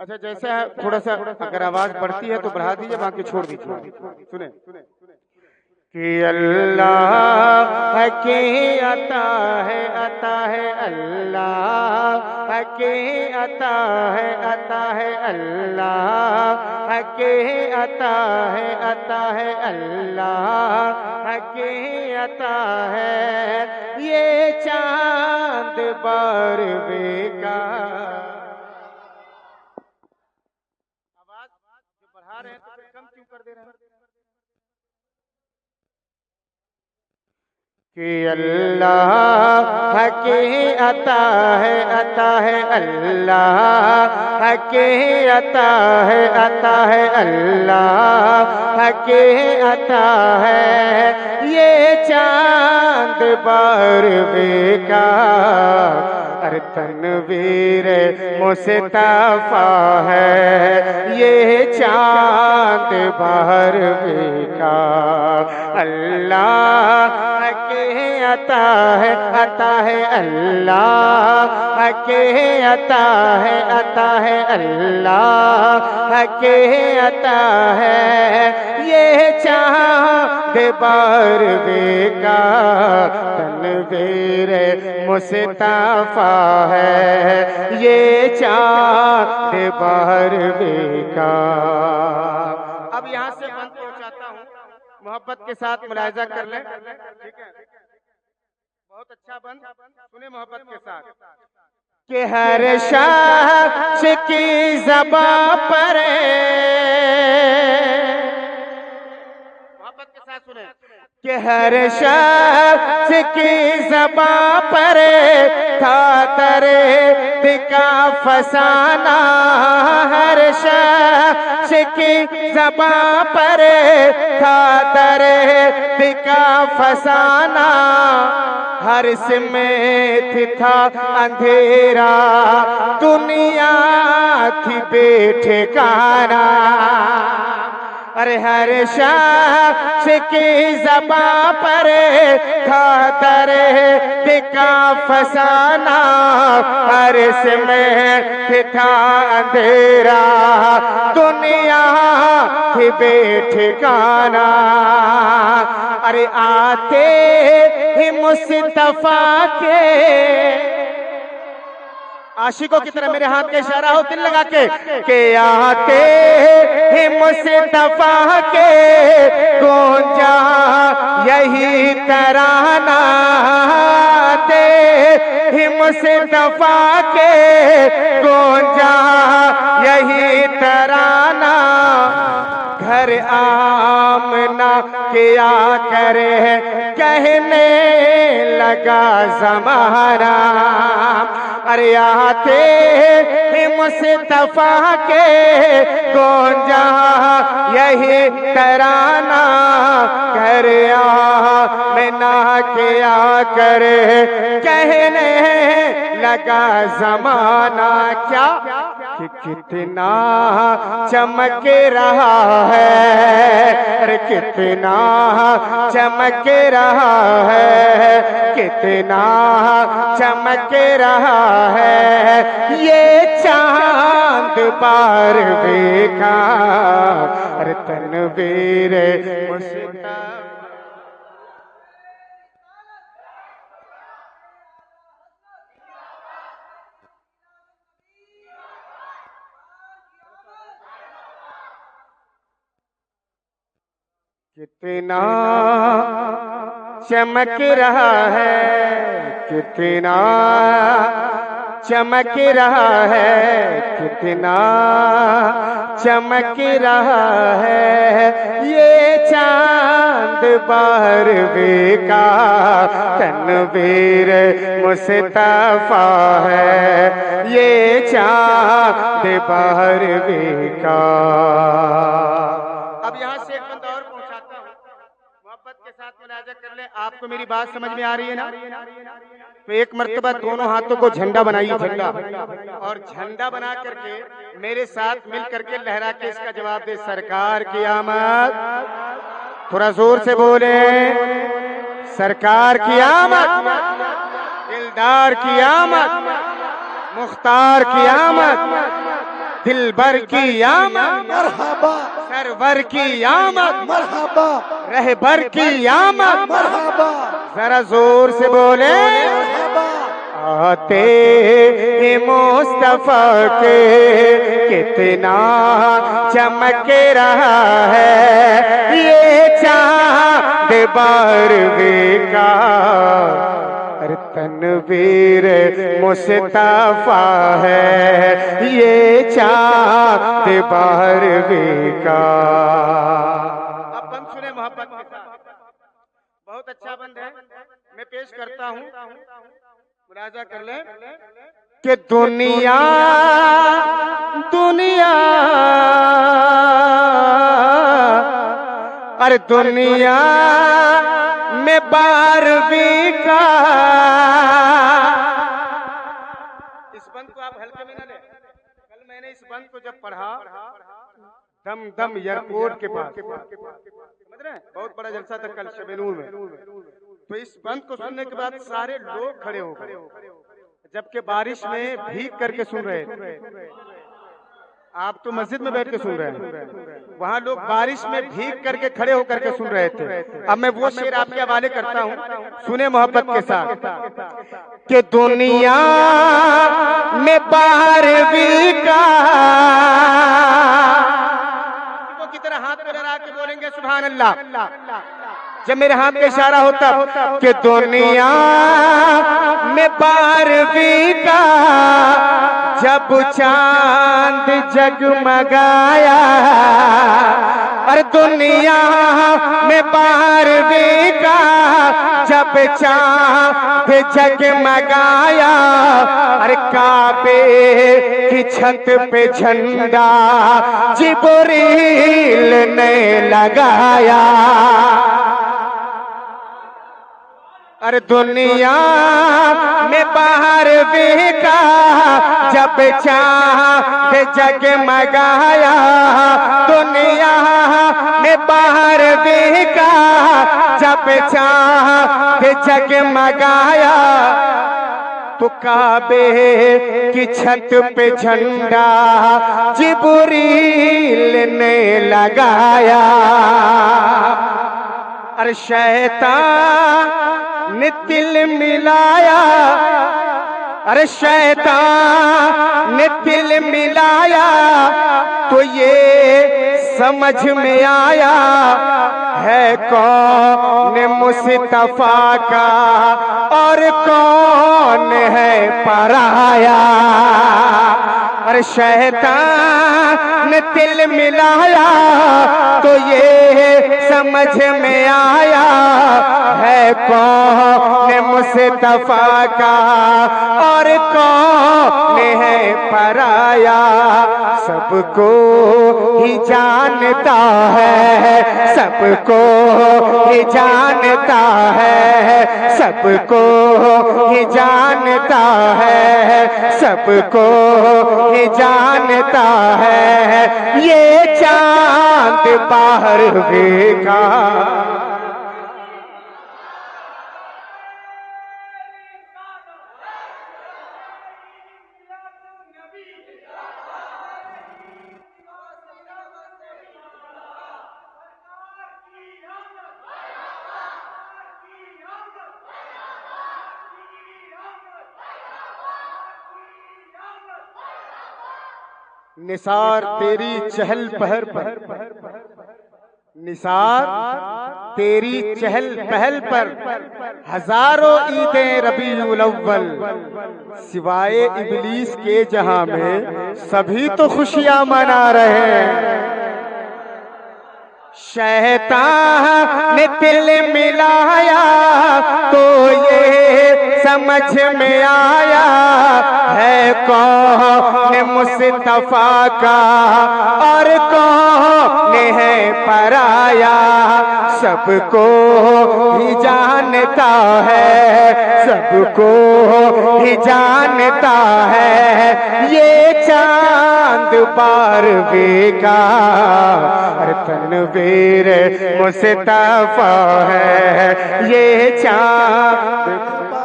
اچھا جیسا ہے تھوڑا سا اگر آواز بڑھتی ہے تو بڑھا دیجیے، باقی چھوڑ دیجیے. سنیں کہ اللہ کی عطا ہے اللہ کی عطا ہے اللہ کی عطا ہے اللہ کی عطا ہے یہ چاند باروے کا. آواز جو بڑھا رہے ہیں تو پھر کم کیوں کر دے رہے ہیں؟ کہ اللہ کی عطا ہے اللہ کی عطا ہے اللہ کی عطا ہے یہ چاند باروے کا. ارے تنویر مصطفیٰ ہے یہ چاند باروے کا. اللہ کی عطا ہے اللہ کی عطا ہے اللہ کی عطا ہے یہ چاند باروے کا. تنویر مصطفیٰ ہے یہ چاند باروے کا. اب یہاں سے بند پہنچاتا ہوں، محبت کے ساتھ ملاحظہ کر لیں. ٹھیک ہے، بہت اچھا بند سنیں محبت کے ساتھ. کہ ہر شخص کی زباں پر محبت کے ساتھ سنیں کہ ہر شخص کی زباں پر تھا درد کا فسانہ. ہر شخص کی زباں پر تھا درد کا فسانہ. ہر سمت تھا اندھیرا دنیا تھی بے ٹھکانہ. ارے ہر شخص کی زباں پر تھا درد کا فسانہ. ہر سمت تھا اندھیرا دنیا تھی بے ٹھکانہ. ارے آتے ہی مصطفیٰ کے عاشقوں کی طرح میرے ہاتھ کا اشارہ ہو دل لگا کے کہ آتے ہی مصطفیٰ کے گونجا یہی ترانہ. آتے ہی مصطفیٰ کے گونجا یہی ترانہ. گھر آمنہ کیا کرے کہنے لگا زمانہ. ارے آتے ہی مصطفیٰ کے گونجا یہی ترانہ. گھر آمنہ کیا کرے کہنے لگا زمانہ. کیا کہ کتنا چمک رہا ہے، کتنا چمک رہا ہے، کتنا چمک رہا ہے یہ چاند باروے کا. ارے تنویر مصطفیٰ کتنا چمک رہا ہے، کتنا چمک رہا ہے، کتنا چمک رہا ہے یہ چاند باروے کا. تنویر مصطفیٰ ہے یہ چاند باروے کا. اب یہاں سے ایک بندہ اور پہنچاتا ہوں، محبت کے ساتھ ملاحظہ کر لیں. آپ کو میری بات سمجھ میں آ رہی ہے نا؟ تو ایک مرتبہ دونوں ہاتھوں کو جھنڈا بنائیے، جھنڈا، اور جھنڈا بنا کر کے میرے ساتھ مل کر کے لہرا کے اس کا جواب دے. سرکار کی آمد، تھوڑا زور سے بولیں، سرکار کی آمد، دلدار کی آمد، مختار کی آمد. دل بھر کی آمد مرحبا، سرور کی آمد مرحبا، رہبر کی آمد مرحبا، ذرا زور سے بولے مرحبا، آتے مصطفیٰ کے کتنا چمک رہا ہے یہ چاند بارہویں کا تنویر مصطفیٰ ہے یہ چاند بارہویں کا۔ اب بند سنیں محبت کے ساتھ، بہت اچھا بند ہے، میں پیش کرتا ہوں، ملاحظہ کر لیں کہ دنیا دنیا اور دنیا میں بارہویں کا، اس بند کو آپ ہلکے میں نہ لیں، کل میں نے اس بند کو جب پڑھا دم دم ایئرپورٹ کے پاس، سمجھ رہے ہیں بہت بڑا جلسہ تھا کل شب نور میں، تو اس بند کو سننے کے بعد سارے لوگ کھڑے ہو گئے، جبکہ بارش میں بھیگ کر کے سن رہے تھے، آپ تو مسجد میں بیٹھ کے سن رہے ہیں، وہاں لوگ بارش میں بھیگ کر کے کھڑے ہو کر کے سن رہے تھے۔ اب میں وہ شعر آپ کے حوالے کرتا ہوں، سنیں محبت کے ساتھ کہ دنیا میں بارہویں کا، کی طرح ہاتھ میں لڑا کے بولیں گے سبحان اللہ جب میرے ہاتھ کا اشارہ ہوتا کہ دنیا میں بارہویں کا جب چاند جگمگایا، اور دنیا میں بارہویں کا جب چاند جگمگایا، اور کعبے کی چھت پہ جھنڈا جبریل نے لگایا، اور دنیا میں بارہویں کا جب چاند جگمگایا، دنیا میں بارہویں کا جب چاند جگمگایا، تو کعبے کی چھت پہ جھنڈا جبریل نے لگایا، اور شیطان نے دل ملایا، ارے شیطان نے دل ملایا، تو یہ سمجھ میں آیا ہے کون مصطفیٰ کا اور کون ہے پرایا، اور شیطان نے دل ملایا تو یہ سمجھ میں آیا ہے کون مصطفیٰ کا اور کون ہے پرایا، سب کو ہی جانتا ہے، سب کو ہی جانتا ہے، سب کو ہی جانتا ہے، سب کو ہی جانتا ہے، یہ چاند بارہویں کا۔ نثار تیری چہل پہل پر، نثار تیری چہل پہل پر ہزاروں عیدیں ربیع الاول، سوائے ابلیس کے جہاں میں سبھی تو خوشیاں منا رہے ہیں، شیطان نے دل ملایا تو یہ سمجھ میں آیا ہے کون مصطفیٰ کا اور کون ہے پرایا، سب کو ہی جانتا ہے، سب کو ہی جانتا ہے، یہ چاند بارہویں کا تنویر مصطفیٰ ہے، یہ چاند